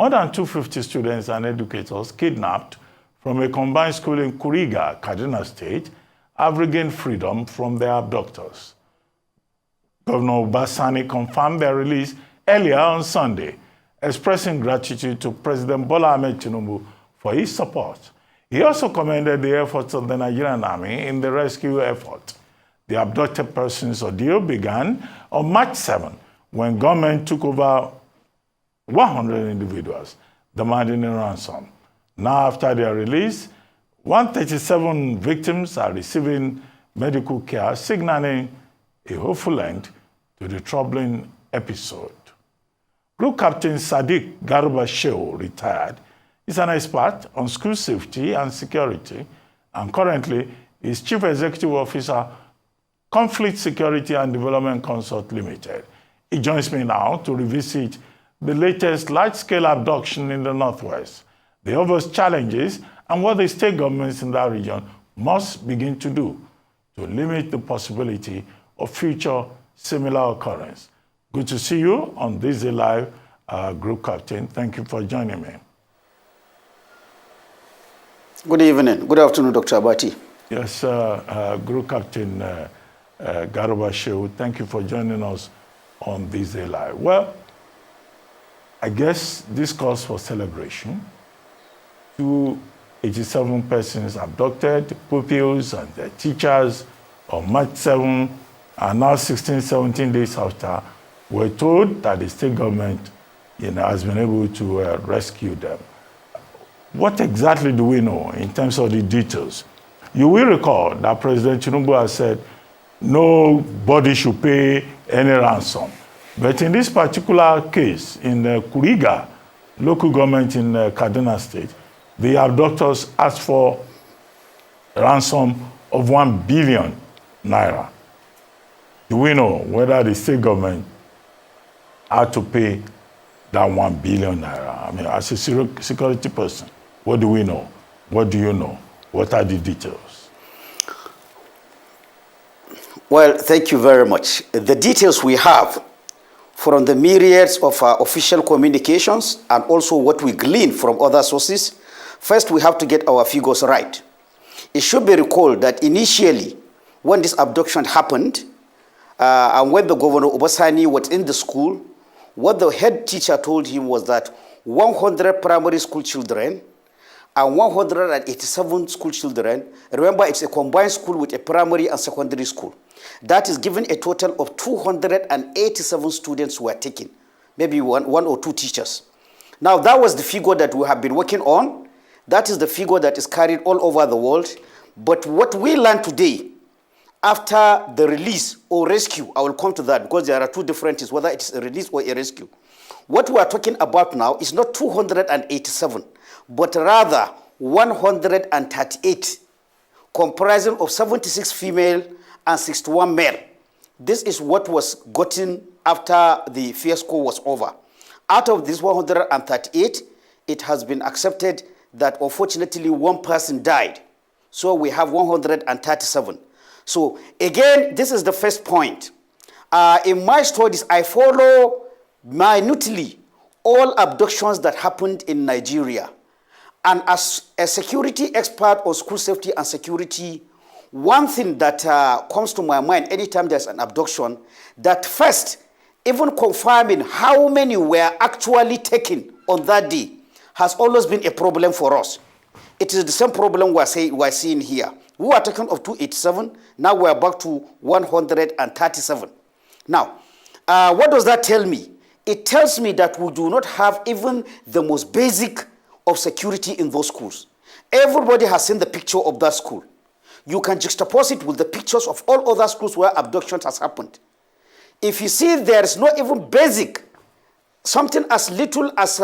more than 250 students and educators kidnapped from a combined school in Kuriga, Kaduna State, have regained freedom from their abductors. Governor Basani confirmed their release earlier on Sunday, expressing gratitude to President Bola Ahmed Tinubu for his support. He also commended the efforts of the Nigerian Army in the rescue effort. The abducted persons ordeal began on March 7 when government took over 100 individuals, demanding a ransom. Now, after their release, 137 victims are receiving medical care, signaling a hopeful end to the troubling episode. Group Captain Sadeeq Shehu, retired, is an expert on school safety and security, and currently is Chief Executive Officer, Conflict Security and Development Consult Limited. He joins me now to revisit the latest large-scale abduction in the Northwest, the obvious challenges, and what the state governments in that region must begin to do to limit the possibility of future similar occurrence. Good to see you on this Day Live, Group Captain. Thank you for joining me. Good evening. Good afternoon, Dr. Abati. Yes, Group Captain Shehu, thank you for joining us on this Day Live. Well, I guess this calls for celebration. 287 persons abducted, pupils and their teachers on March 7, and now 16, 17 days after, we're told that the state government has been able to rescue them. What exactly do we know in terms of the details? You will recall that President Tinubu has said nobody should pay any ransom. But in this particular case, in Kuriga, local government in Kaduna State, the abductors asked for a ransom of 1 billion naira. Do we know whether the state government had to pay that 1 billion naira? I mean, as a security person, what do we know? What do you know? What are the details? Well, thank you very much. The details we have from the myriads of official communications and also what we glean from other sources. First, we have to get our figures right. It should be recalled that initially, when this abduction happened, and when the Governor Obasani was in the school, what the head teacher told him was that 100 primary school children and 187 school children, remember it's a combined school with a primary and secondary school, that is given a total of 287 students who were taken, maybe one or two teachers. Now, that was the figure that we have been working on. That is the figure that is carried all over the world. But what we learned today, after the release or rescue, I will come to that because there are two differences, whether it's a release or a rescue. What we are talking about now is not 287, but rather 138, comprising of 76 female and 61 male. This is what was gotten after the fiasco was over. Out of this 138, it has been accepted that unfortunately one person died. So we have 137. So again, this is the first point. In my studies, I follow minutely all abductions that happened in Nigeria. And as a security expert on school safety and security, one thing that comes to my mind anytime there's an abduction, that first, even confirming how many were actually taken on that day has always been a problem for us. It is the same problem we're seeing here. We were taken of 287, now we're back to 137. Now, what does that tell me? It tells me that we do not have even the most basic of security in those schools. Everybody has seen the picture of that school. You can juxtapose it with the pictures of all other schools where abductions has happened. If you see there is not even basic, something as little as,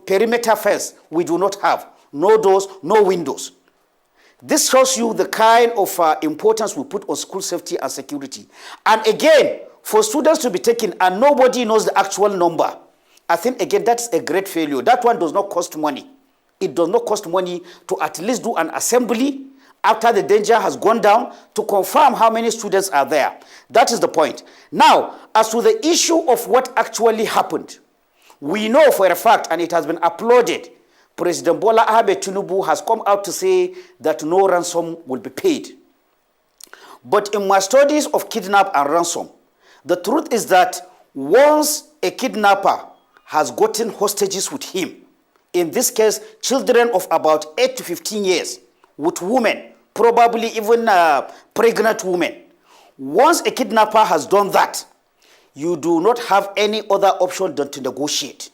perimeter fence, we do not have. No doors, no windows. This shows you the kind of importance we put on school safety and security. And again, for students to be taken and nobody knows the actual number, I think, again, that's a great failure. That one does not cost money. It does not cost money to at least do an assembly after the danger has gone down to confirm how many students are there. That is the point. Now, as to the issue of what actually happened, We know for a fact, and it has been uploaded, President Bola Ahmed Tinubu has come out to say that no ransom will be paid. But in my studies of kidnap and ransom, the truth is that once a kidnapper has gotten hostages with him, in this case, children of about 8 to 15 years, with women, probably even pregnant women, once a kidnapper has done that, you do not have any other option than to negotiate.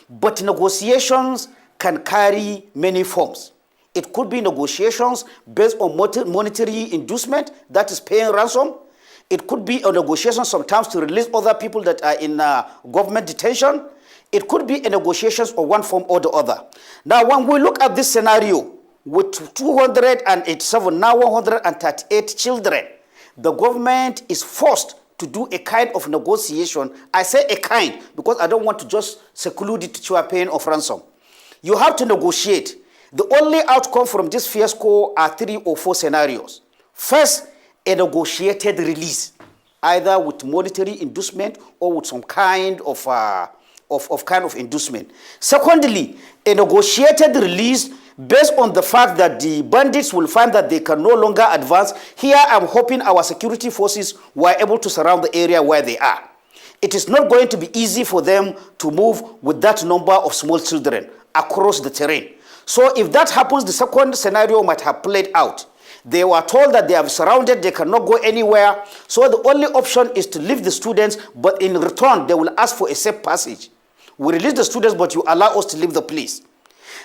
But negotiations can carry many forms. It could be negotiations based on monetary inducement, that is paying ransom. It could be a negotiation sometimes to release other people that are in government detention. It could be a negotiations of one form or the other. Now, when we look at this scenario with 287, now 138 children, the government is forced to do a kind of negotiation. I say a kind because I don't want to just seclude it to a paying of ransom. You have to negotiate. The only outcome from this fiasco are 3 or 4 scenarios. First, a negotiated release, either with monetary inducement or with some kind of inducement. Secondly, a negotiated release based on the fact that the bandits will find that they can no longer advance. Here, I'm hoping our security forces were able to surround the area where they are. It is not going to be easy for them to move with that number of small children across the terrain. So if that happens, the second scenario might have played out. They were told that they are surrounded, they cannot go anywhere. So the only option is to leave the students, but in return, they will ask for a safe passage. We release the students, but you allow us to leave the place.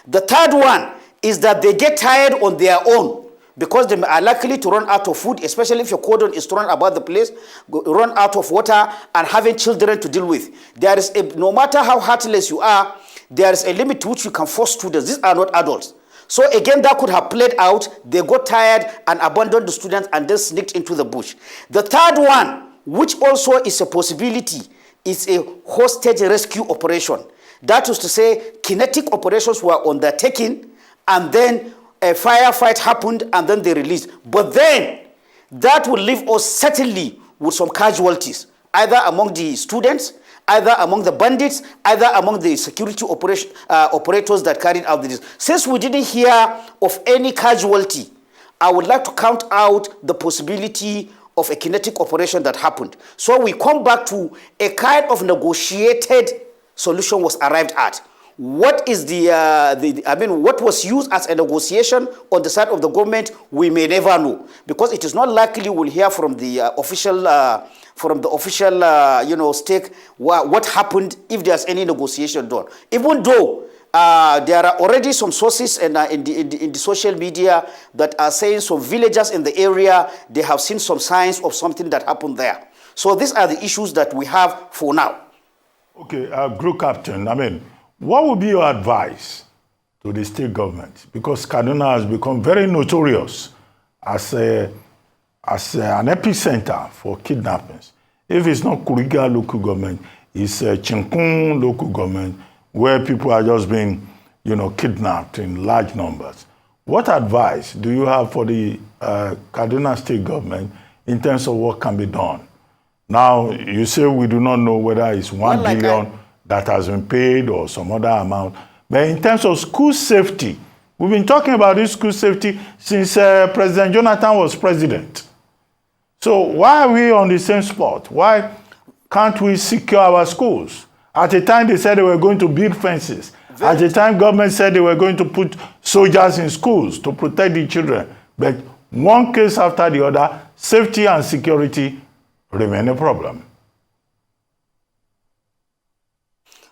The third one is that they get tired on their own because they are likely to run out of food, especially if your cordon is thrown about the place, run out of water, and having children to deal with. There is no matter how heartless you are, there is a limit to which you can force students. These are not adults. So again, that could have played out. They got tired and abandoned the students and then sneaked into the bush. The third one, which also is a possibility, is a hostage rescue operation. That is to say, kinetic operations were undertaken and then a firefight happened and then they released. But then that will leave us certainly with some casualties, either among the students, either among the bandits, either among the security operators that carried out this. Since we didn't hear of any casualty, I would like to count out the possibility of a kinetic operation that happened. So we come back to a kind of negotiated solution was arrived at. What is what was used as a negotiation on the side of the government, we may never know, because it is not likely we'll hear from the official stake what happened if there's any negotiation done. Even though there are already some sources in the social media that are saying some villagers in the area, they have seen some signs of something that happened there. So these are the issues that we have for now. Okay, Group Captain, what would be your advice to the state government? Because Kaduna has become very notorious as an epicenter for kidnappings. If it's not Kuriga local government, it's Chinkun local government, where people are just being, kidnapped in large numbers. What advice do you have for the Kaduna state government in terms of what can be done? Now, you say we do not know whether it's 1 billion that has been paid or some other amount. But in terms of school safety, we've been talking about this school safety since President Jonathan was president. So why are we on the same spot? Why can't we secure our schools? At the time, they said they were going to build fences. At the time, government said they were going to put soldiers in schools to protect the children. But one case after the other, safety and security remain a problem.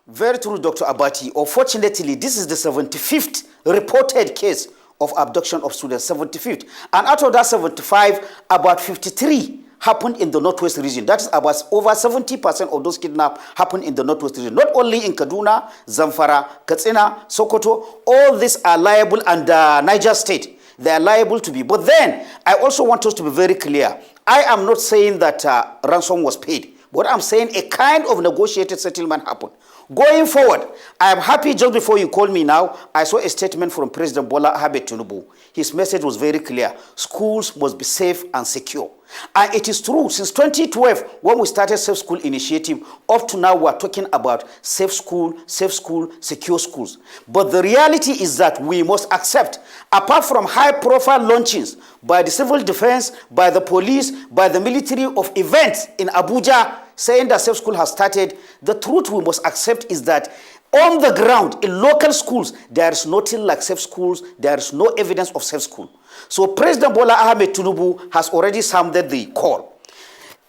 Very true, Dr. Abati. Unfortunately, this is the 75th reported case of abduction of students, 75th. And out of that 75, about 53 happened in the Northwest region. That is about over 70% of those kidnapped happened in the Northwest region. Not only in Kaduna, Zamfara, Katsina, Sokoto, all these are liable, and Niger State, they are liable to be. But then, I also want us to be very clear. I am not saying that ransom was paid, but I'm saying a kind of negotiated settlement happened. Going forward, I am happy just before you call me now, I saw a statement from President Bola Ahmed Tinubu. His message was very clear. Schools must be safe and secure. And it is true, since 2012, when we started Safe School Initiative, up to now we are talking about safe school, secure schools. But the reality is that we must accept, apart from high-profile launchings by the civil defense, by the police, by the military of events in Abuja, saying that safe school has started, the truth we must accept is that on the ground, in local schools, there is nothing like safe schools. There is no evidence of safe school. So President Bola Ahmed Tinubu has already sounded the call.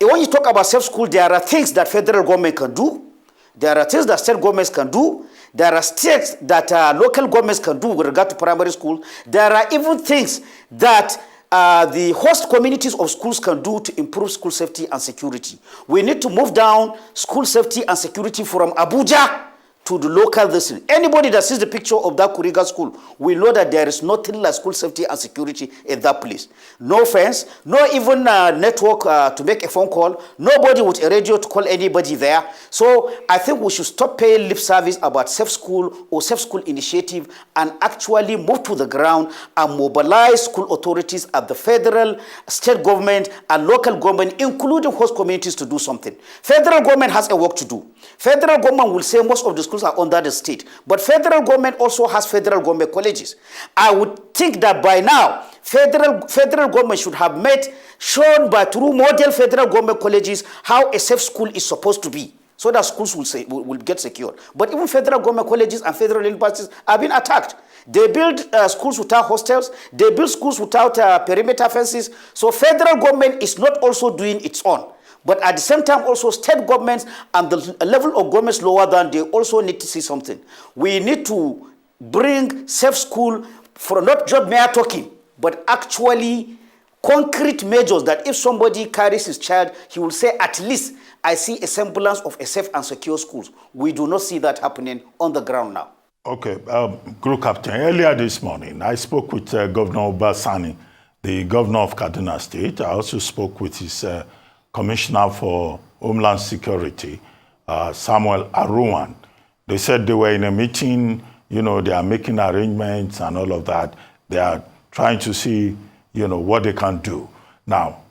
When you talk about safe school, there are things that federal government can do. There are things that state governments can do. There are states that local governments can do with regard to primary school. There are even things that the host communities of schools can do to improve school safety and security. We need to move down school safety and security from Abuja to the local district. Anybody that sees the picture of that Kuriga school will know that there is nothing like school safety and security in that place. No fence, no even network to make a phone call, nobody with a radio to call anybody there. So I think we should stop paying lip service about safe school or safe school initiative and actually move to the ground and mobilize school authorities at the federal, state government and local government, including host communities, to do something. Federal government has a work to do. Federal government will say most of the schools are under the state, but federal government also has federal government colleges. I would think that by now, federal government should have shown by through model federal government colleges how a safe school is supposed to be, so that schools will get secured. But even federal government colleges and federal universities are being attacked. They build schools without hostels. They build schools without perimeter fences. So federal government is not also doing its own. But at the same time, also state governments and the level of governments lower than, they also need to see something. We need to bring safe school for not just mere talking, but actually concrete measures that if somebody carries his child, he will say, at least I see a semblance of a safe and secure schools. We do not see that happening on the ground now. Okay, Group Captain, earlier this morning, I spoke with Governor Basani, the governor of Kaduna State. I also spoke with his Commissioner for Homeland Security, Samuel Aruwan. They said they were in a meeting, they are making arrangements and all of that. They are trying to see, what they can do. Now,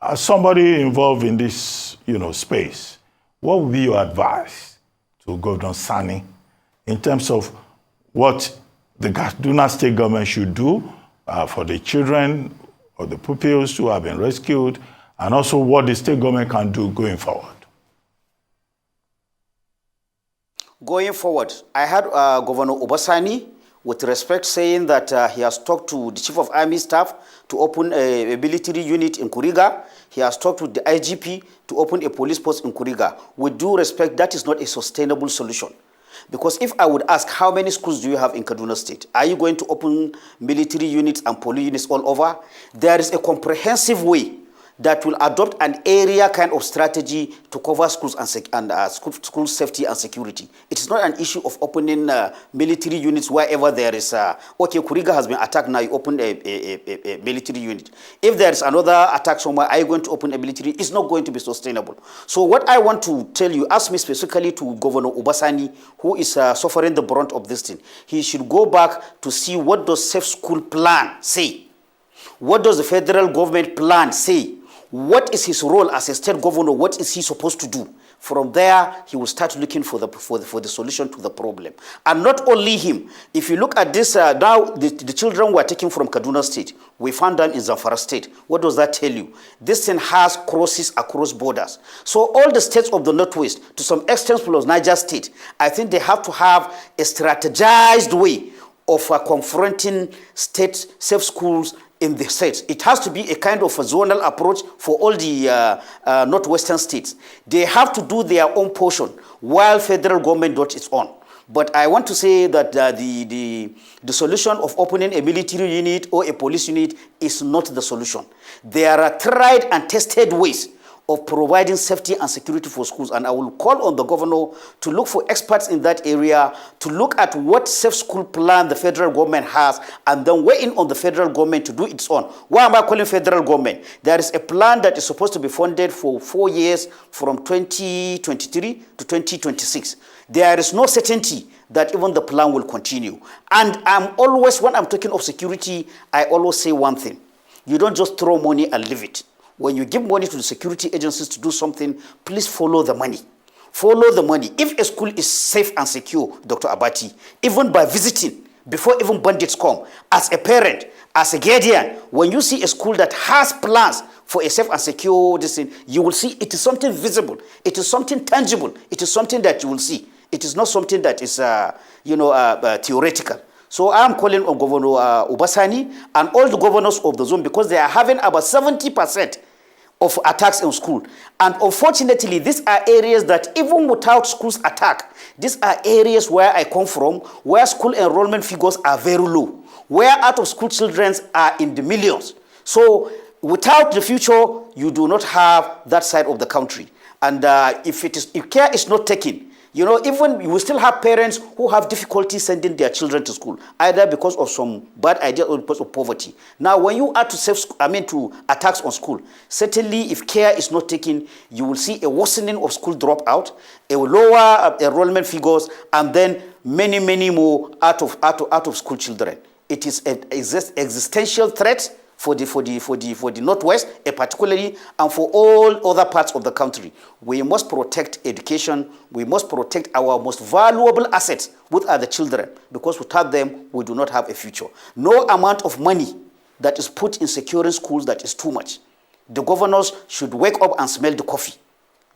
as somebody involved in this, space, what would be your advice to Governor Sani in terms of what the Kaduna State government should do for the children or the pupils who have been rescued, and also what the state government can do going forward? Going forward, I heard Governor Obasani, with respect, saying that he has talked to the Chief of Army Staff to open a military unit in Kuriga. He has talked with the IGP to open a police post in Kuriga. With due respect, that is not a sustainable solution. Because if I would ask, how many schools do you have in Kaduna State? Are you going to open military units and police units all over? There is a comprehensive way that will adopt an area kind of strategy to cover schools and school safety and security. It is not an issue of opening military units wherever there is, okay, Kuriga has been attacked, now you open a military unit. If there is another attack somewhere, are you going to open a military? It's not going to be sustainable. So what I want to tell you, ask me specifically to Governor Obasani, who is suffering the brunt of this thing. He should go back to see what does safe school plan say. What does the federal government plan say? What is his role as a state governor? What is he supposed to do? From there, he will start looking for the solution to the problem. And not only him. If you look at this, now the children were taken from Kaduna State. We found them in Zamfara State. What does that tell you? This thing has crosses across borders. So all the states of the Northwest, to some extent plus Niger State, I think they have to have a strategized way of confronting state safe schools in the states. It has to be a kind of a zonal approach for all the northwestern states. They have to do their own portion while federal government does its own. But I want to say that the solution of opening a military unit or a police unit is not the solution. There are tried and tested ways of providing safety and security for schools. And I will call on the governor to look for experts in that area, to look at what safe school plan the federal government has, and then weigh in on the federal government to do its own. Why am I calling federal government? There is a plan that is supposed to be funded for 4 years from 2023 to 2026. There is no certainty that even the plan will continue. And I'm always, when I'm talking of security, I always say one thing. You don't just throw money and leave it. When you give money to the security agencies to do something, please follow the money. Follow the money. If a school is safe and secure, Dr. Abati, even by visiting, before even bandits come, as a parent, as a guardian, when you see a school that has plans for a safe and secure thing, you will see it is something visible. It is something tangible. It is something that you will see. It is not something that is, theoretical. So I'm calling on Governor Obasani and all the governors of the zone, because they are having about 70% of attacks in school. And unfortunately, these are areas that even without schools attack, these are areas where I come from, where school enrollment figures are very low, where out of school children are in the millions. So without the future, you do not have that side of the country. And if care is not taken, even we still have parents who have difficulty sending their children to school, either because of some bad idea or because of poverty. Now, when you add to attacks on school, certainly if care is not taken, you will see a worsening of school dropout, a lower enrollment figures, and then many more out of school children. It is an existential threat for the Northwest, particularly, and for all other parts of the country. We must protect education. We must protect our most valuable assets, which are the children, because without them, we do not have a future. No amount of money that is put in securing schools that is too much. The governors should wake up and smell the coffee.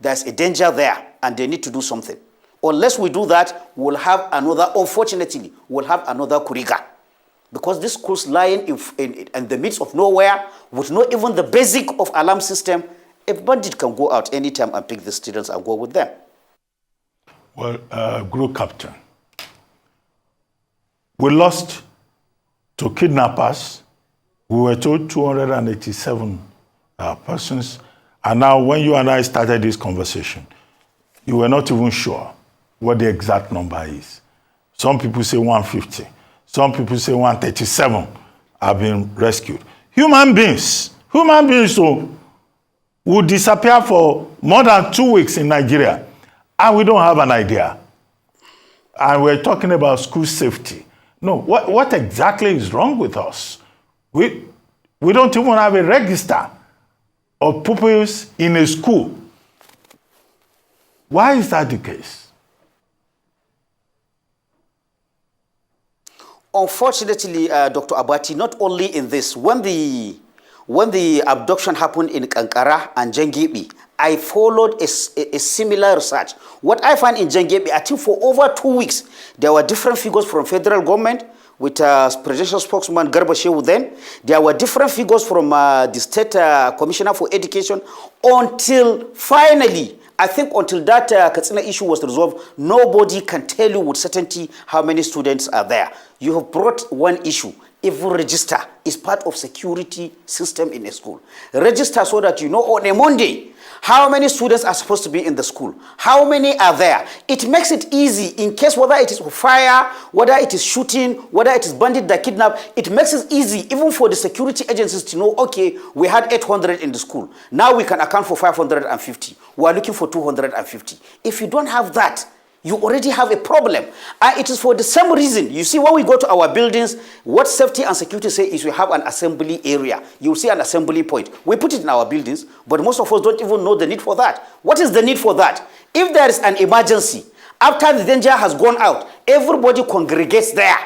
There's a danger there, and they need to do something. Unless we do that, unfortunately, we'll have another Kuriga. Because these schools lying in the midst of nowhere, with not even the basic of alarm system, a bandit can go out anytime and pick the students and go with them. Well, Group Captain, we lost to kidnappers. We were told 287 persons. And now when you and I started this conversation, you were not even sure what the exact number is. Some people say 150. Some people say 137 have been rescued. Human beings will disappear for more than 2 weeks in Nigeria, and we don't have an idea. And we're talking about school safety. No, what exactly is wrong with us? We don't even have a register of pupils in a school. Why is that the case? Unfortunately, Dr. Abati, not only in this, when the abduction happened in Kankara and Jengibi, I followed a similar research. What I found in Jengibi, I think for over 2 weeks, there were different figures from federal government, with presidential spokesman Shehu then. There were different figures from the State Commissioner for Education, until finally, I think until that Katsina issue was resolved, nobody can tell you with certainty how many students are there. You have brought one issue. Every register is part of security system in a school. Register so that you know on a Monday how many students are supposed to be in the school, how many are there. It makes it easy in case whether it is fire, whether it is shooting, whether it is bandit that kidnap. It makes it easy even for the security agencies to know, okay, we had 800 in the school. Now we can account for 550. We are looking for 250. If you don't have that, you already have a problem. And it is for the same reason. You see, when we go to our buildings, what safety and security say is we have an assembly area. You see an assembly point. We put it in our buildings, but most of us don't even know the need for that. What is the need for that? If there is an emergency, after the danger has gone out, everybody congregates there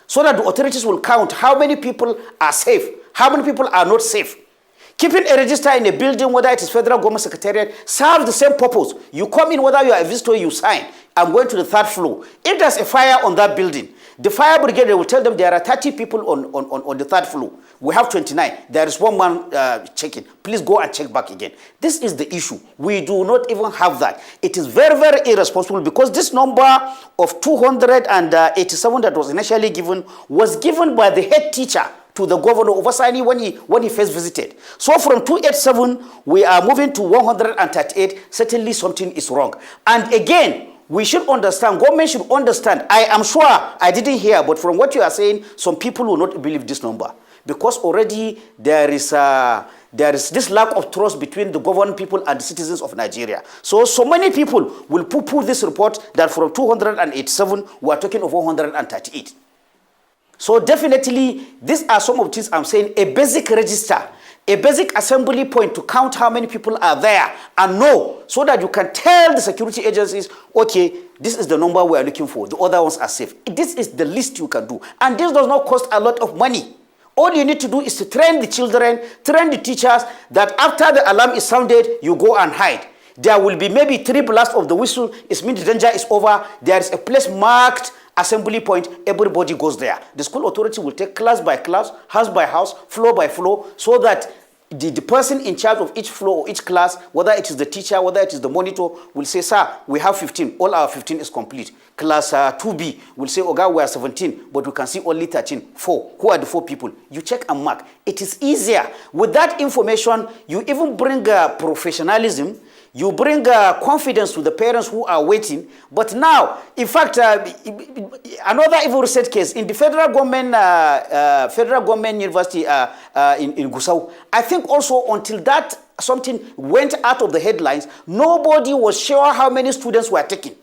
so that the authorities will count how many people are safe, how many people are not safe. Keeping a register in a building, whether it is federal government secretariat, serves the same purpose. You come in, whether you are a visitor, you sign. I'm going to the 3rd floor. If there's a fire on that building, the fire brigade, they will tell them there are 30 people on the 3rd floor. We have 29. There is one man checking. Please go and check back again. This is the issue. We do not even have that. It is very, very irresponsible, because this number of 287 that was initially given was given by the head teacher to the governor Obasani when he first visited. So from 287, we are moving to 138. Certainly something is wrong. And again, we should understand, government should understand. I am sure I didn't hear, but from what you are saying, some people will not believe this number. Because already there is this lack of trust between the governed people and the citizens of Nigeria. So many people will poo-poo this report that from 287, we are talking of 138. So definitely, these are some of the things I'm saying. A basic register, a basic assembly point to count how many people are there and know, so that you can tell the security agencies, okay, this is the number we are looking for. The other ones are safe. This is the least you can do. And this does not cost a lot of money. All you need to do is to train the children, train the teachers, that after the alarm is sounded, you go and hide. There will be maybe 3 blasts of the whistle. It means the danger is over. There is a place marked assembly point. Everybody goes there. The school authority will take class by class, house by house, floor by floor, so that the person in charge of each floor or each class, whether it is the teacher, whether it is the monitor, will say, sir, we have 15. All our 15 is complete. Class 2B will say, okay, we are 17, but we can see only 13. 4. Who are the 4 people? You check and mark. It is easier. With that information, you even bring professionalism. You bring confidence to the parents who are waiting. But now, in fact, another even research case in the federal government university in Gusau, I think also until that something went out of the headlines, nobody was sure how many students were taken.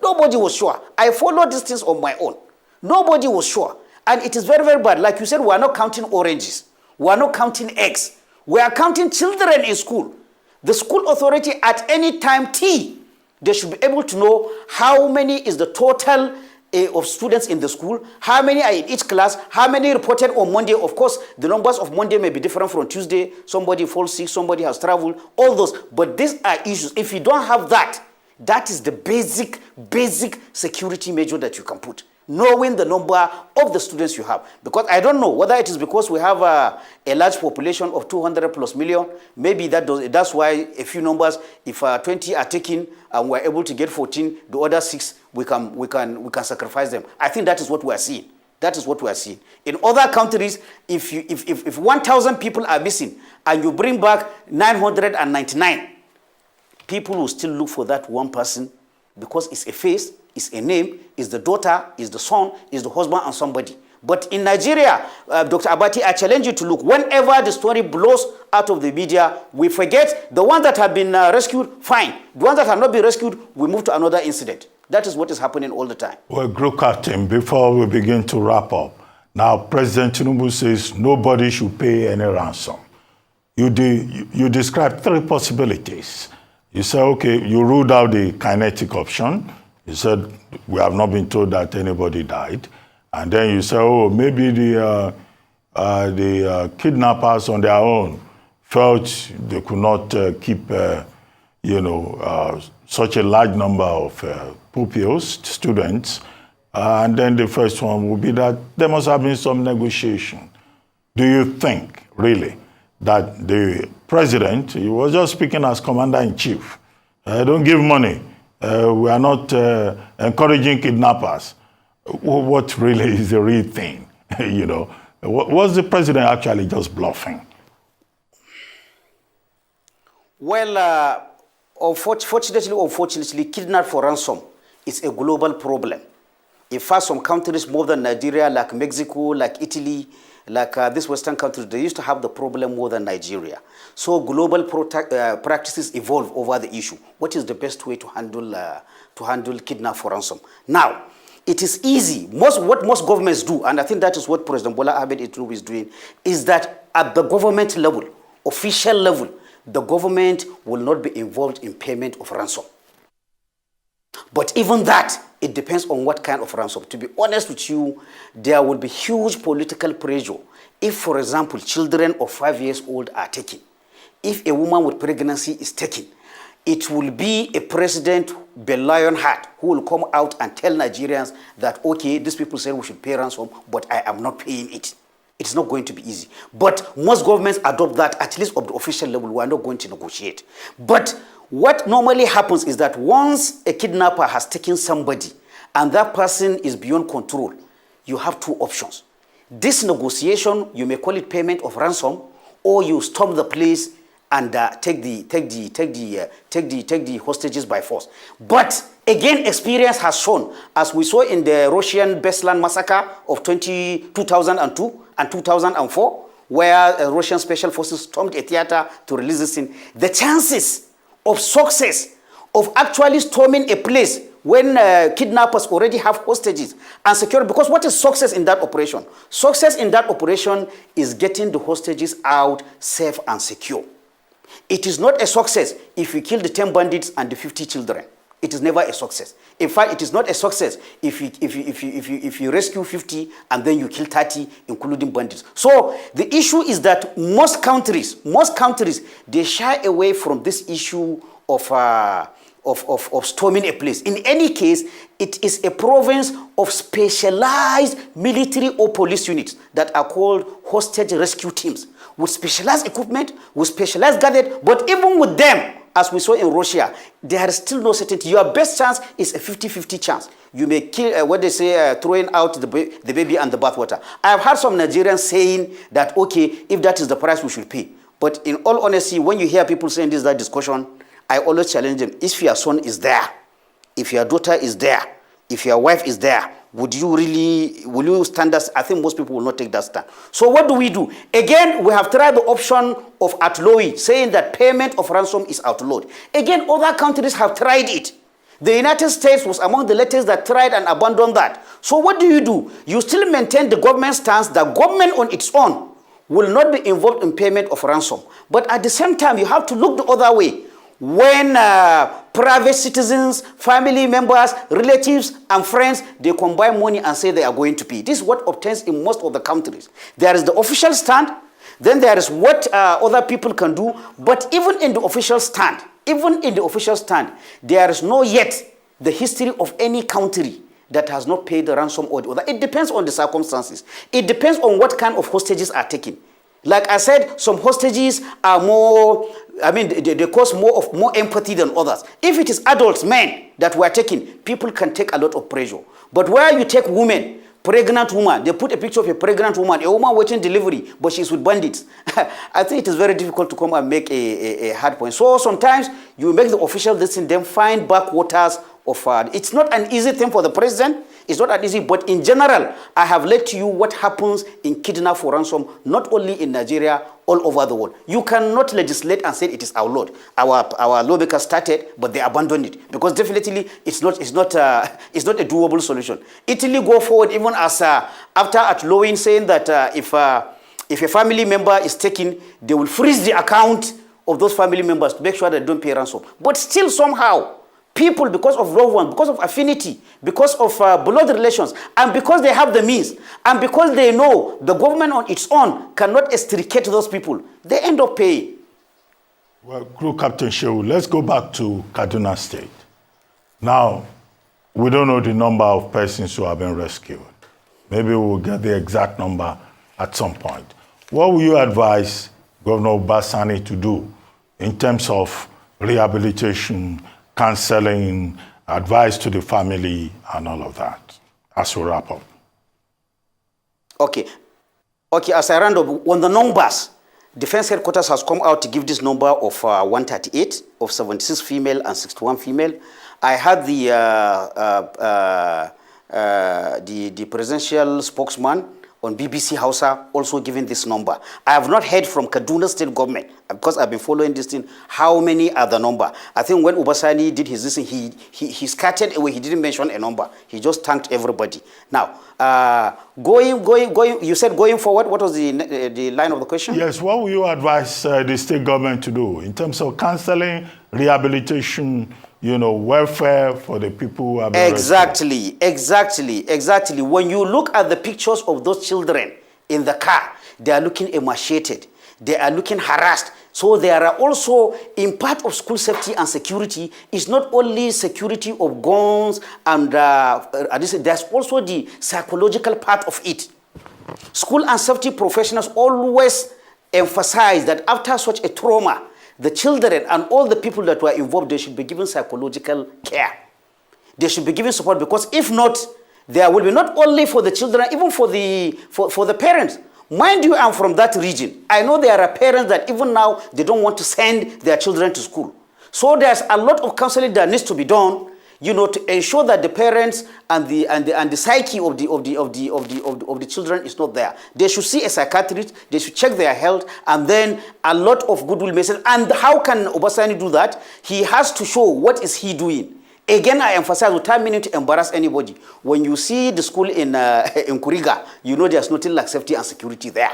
Nobody was sure. I followed these things on my own. Nobody was sure. And it is very, very bad. Like you said, we are not counting oranges. We are not counting eggs. We are counting children in school. The school authority at any time T, they should be able to know how many is the total of students in the school, how many are in each class, how many reported on Monday. Of course, the numbers of Monday may be different from Tuesday. Somebody falls sick, somebody has traveled, all those. But these are issues. If you don't have that, that is the basic security measure that you can put. Knowing the number of the students you have. Because I don't know whether it is because we have a large population of 200 plus million. Maybe that's why a few numbers, if 20 are taken and we're able to get 14, the other 6, we can sacrifice them. I think that is what we are seeing. That is what we are seeing. In other countries, if 1,000 people are missing and you bring back 999, people will still look for that one person because it's a face, it's a name, it's the daughter, it's the son, it's the husband and somebody. But in Nigeria, Dr. Abati, I challenge you to look. Whenever the story blows out of the media, we forget the ones that have been rescued, fine. The ones that have not been rescued, we move to another incident. That is what is happening all the time. Well, Group Captain, before we begin to wrap up, now President Tinubu says nobody should pay any ransom. You described 3 possibilities. You said, okay, you ruled out the kinetic option. You said, we have not been told that anybody died. And then you said, oh, maybe the kidnappers on their own felt they could not keep, such a large number of pupils, students. And then the first one would be that there must have been some negotiation. Do you think, really, that the president, he was just speaking as commander-in-chief, don't give money, we are not encouraging kidnappers. What really is the real thing? Was the president actually just bluffing? Well, unfortunately, kidnap for ransom is a global problem. In fact, some countries more than Nigeria, like Mexico, like Italy, like these Western countries, they used to have the problem more than Nigeria. So global practices evolve over the issue. What is the best way to handle kidnap for ransom? Now, it is easy. What most governments do, and I think that is what President Bola Ahmed Tinubu is doing, is that at the government level, official level, the government will not be involved in payment of ransom. But even that, it depends on what kind of ransom. To be honest with you, there will be huge political pressure if, for example, children of 5 years old are taken. If a woman with pregnancy is taken, it will be a president, the Lionheart, who will come out and tell Nigerians that, okay, these people said we should pay ransom, but I am not paying it. It's not going to be easy. But most governments adopt that, at least at the official level. We are not going to negotiate. But what normally happens is that once a kidnapper has taken somebody and that person is beyond control, you have 2 options. This negotiation, you may call it payment of ransom, or you storm the place and take the hostages by force. But again, experience has shown, as we saw in the Russian Beslan massacre of 2002 and 2004, where Russian special forces stormed a theater to release this thing, the chances of success of actually storming a place when kidnappers already have hostages and secure, because what is success in that operation? Success in that operation is getting the hostages out safe and secure. It is not a success if you kill the 10 bandits and the 50 children. It is never a success. In fact, it is not a success if you rescue 50 and then you kill 30, including bandits. So the issue is that most countries, they shy away from this issue of storming a place. In any case, it is a province of specialized military or police units that are called hostage rescue teams, with specialized equipment, with specialized gadget. But even with them, as we saw in Russia, there is still no certainty. Your best chance is a 50-50 chance. You may kill, what they say, throwing out the baby and the bathwater. I have heard some Nigerians saying that, okay, if that is the price we should pay. But in all honesty, when you hear people saying this, that discussion, I always challenge them. If your son is there, if your daughter is there, if your wife is there, will you stand us? I think most people will not take that stand. So what do? Again, we have tried the option of outlawing, saying that payment of ransom is outlawed. Again, other countries have tried it. The United States was among the latest that tried and abandoned that. So what do? You still maintain the government stance. The government on its own will not be involved in payment of ransom. But at the same time, you have to look the other way. When private citizens, family members, relatives, and friends, they combine money and say they are going to pay. This is what obtains in most of the countries. There is the official stand, then there is what other people can do. But even in the official stand, there is no yet the history of any country that has not paid the ransom or the other. It depends on the circumstances. It depends on what kind of hostages are taken. Like I said, some hostages are more, they cause more empathy than others. If it is adults, men, that were taken, people can take a lot of pressure. But where you take women, pregnant woman, they put a picture of a pregnant woman, a woman waiting delivery, but she's with bandits. I think it is very difficult to come and make a hard point. So sometimes you make the official decision, then find backwaters of, it's not an easy thing for the president. It's not that easy, but in general, I have led to you what happens in kidnap for ransom, not only in Nigeria, all over the world. You cannot legislate and say it is outlawed. Our lawmakers started, but they abandoned it because definitely it's not a doable solution. Italy go forward even as after outlawing, saying that if a family member is taken, they will freeze the account of those family members to make sure they don't pay ransom. But still somehow, people, because of loved ones, because of affinity, because of blood relations, and because they have the means, and because they know the government on its own cannot extricate those people, they end up paying. Well, Group Captain Shehu, let's go back to Kaduna State. Now, we don't know the number of persons who have been rescued. Maybe we'll get the exact number at some point. What will you advise Governor Basani to do in terms of rehabilitation, counseling, advice to the family, and all of that, as we wrap up? Okay, as I round up, on the numbers, Defense Headquarters has come out to give this number of 138, of 76 female and 61 female. I had the presidential spokesman on BBC Hausa also giving this number. I have not heard from Kaduna State government, because I've been following this thing, how many are the number. I think when Ubasani did his thing, he scattered away. He didn't mention a number. He just thanked everybody. Now, you said going forward, what was the line of the question? Yes, what will you advise the state government to do in terms of counseling, rehabilitation, welfare for the people who have been rescued? Exactly. When you look at the pictures of those children in the car, they are looking emaciated. They are looking harassed. So there are also, in part of school safety and security, it's not only security of guns and there's also the psychological part of it. School and safety professionals always emphasize that after such a trauma, the children and all the people that were involved, they should be given psychological care. They should be given support, because if not, There will be not only for the children, even for the parents. Mind you, I'm from that region. I know there are parents that even now, they don't want to send their children to school. So there's a lot of counseling that needs to be done, you know, to ensure that the parents and the psyche of the children is not there. They should see a psychiatrist, they should check their health, and then a lot of goodwill message. And how can Obasani do that? He has to show what is he doing. Again, I emphasize, without meaning to embarrass anybody, when you see the school in Kuriga, you know there's nothing like safety and security there.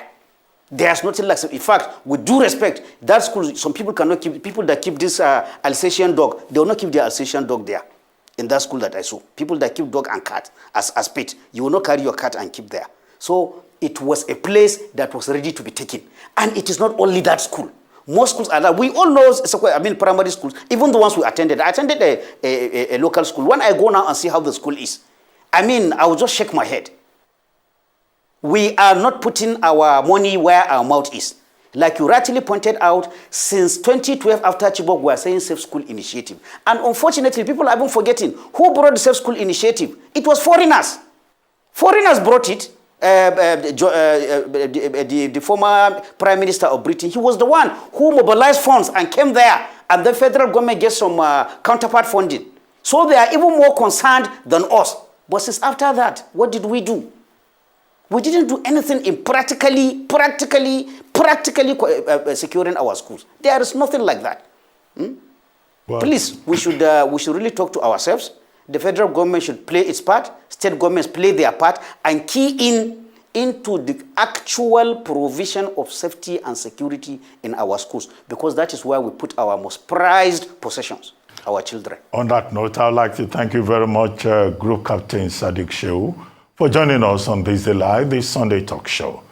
There's nothing like safety. In fact, with due respect, that school, some people cannot keep, people that keep this Alsatian dog, they will not keep their Alsatian dog there. In that school that I saw, people that keep dog and cat as pet, you will not carry your cat and keep there. So it was a place that was ready to be taken. And it is not only that school. Most schools are that. We all know, I mean, primary schools, even the ones we attended. I attended a local school. When I go now and see how the school is, I mean, I will just shake my head. We are not putting our money where our mouth is. Like you rightly pointed out, since 2012 after Chibok, we are saying Safe School Initiative. And unfortunately, people have been forgetting who brought the Safe School Initiative. It was foreigners. Foreigners brought it. The former Prime Minister of Britain, he was the one who mobilized funds and came there. And the federal government gets some counterpart funding. So they are even more concerned than us. But since after that, what did we do? We didn't do anything in practically securing our schools. There is nothing like that. Well, please, we should really talk to ourselves. The federal government should play its part. State governments play their part and key into the actual provision of safety and security in our schools, because that is where we put our most prized possessions, our children. On that note, I would like to thank you very much, Group Captain Sadeeq Shehu, for joining us on This Day Live, this Sunday talk show.